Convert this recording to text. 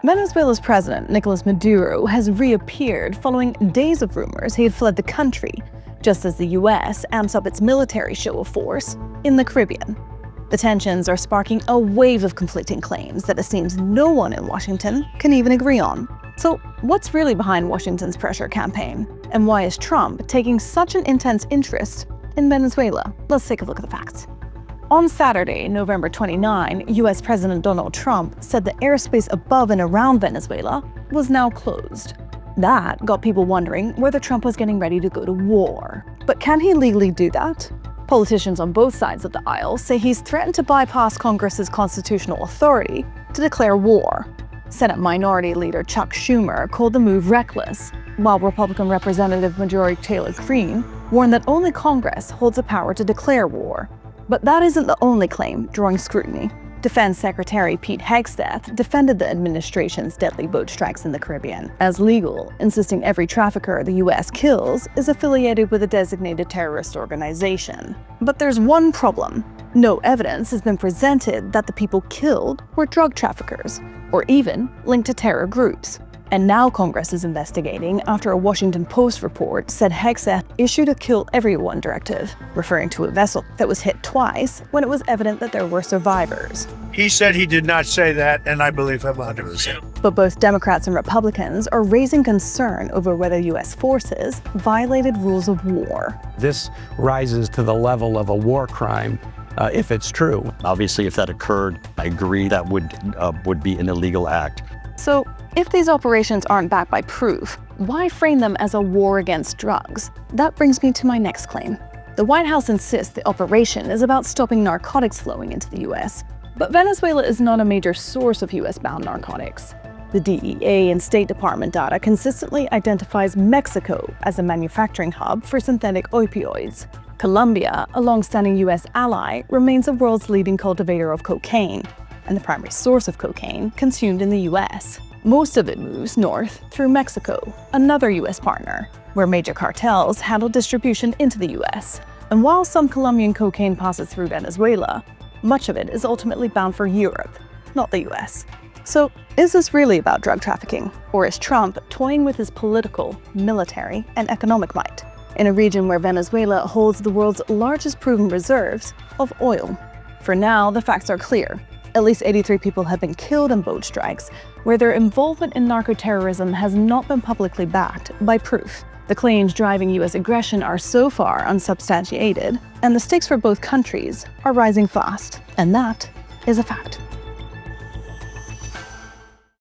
Venezuela's president, Nicolas Maduro, has reappeared following days of rumors he had fled the country, just as the US amps up its military show of force in the Caribbean. The tensions are sparking a wave of conflicting claims that it seems no one in Washington can even agree on. So, what's really behind Washington's pressure campaign? And why is Trump taking such an intense interest in Venezuela? Let's take a look at the facts. On Saturday, November 29, US President Donald Trump said the airspace above and around Venezuela was now closed. That got people wondering whether Trump was getting ready to go to war. But can he legally do that? Politicians on both sides of the aisle say he's threatened to bypass Congress's constitutional authority to declare war. Senate Minority Leader Chuck Schumer called the move reckless, while Republican Representative Majority Taylor Greene warned that only Congress holds the power to declare war. But that isn't the only claim drawing scrutiny. Defense Secretary Pete Hegseth defended the administration's deadly boat strikes in the Caribbean as legal, insisting every trafficker the US kills is affiliated with a designated terrorist organization. But there's one problem. No evidence has been presented that the people killed were drug traffickers, or even linked to terror groups. And now Congress is investigating after a Washington Post report said Hegseth issued a kill everyone directive, referring to a vessel that was hit twice when it was evident that there were survivors. He said he did not say that, and I believe him 100%. But both Democrats and Republicans are raising concern over whether U.S. forces violated rules of war. This rises to the level of a war crime if it's true. Obviously, if that occurred, I agree that would be an illegal act. So, if these operations aren't backed by proof, why frame them as a war against drugs? That brings me to my next claim. The White House insists the operation is about stopping narcotics flowing into the US, but Venezuela is not a major source of US-bound narcotics. The DEA and State Department data consistently identifies Mexico as a manufacturing hub for synthetic opioids. Colombia, a long-standing US ally, remains the world's leading cultivator of cocaine, and the primary source of cocaine consumed in the US. Most of it moves north through Mexico, another US partner, where major cartels handle distribution into the US. And while some Colombian cocaine passes through Venezuela, much of it is ultimately bound for Europe, not the US. So, is this really about drug trafficking? Or is Trump toying with his political, military, and economic might in a region where Venezuela holds the world's largest proven reserves of oil? For now, the facts are clear. At least 83 people have been killed in boat strikes, where their involvement in narco-terrorism has not been publicly backed by proof. The claims driving US aggression are so far unsubstantiated, and the stakes for both countries are rising fast. And that is a fact.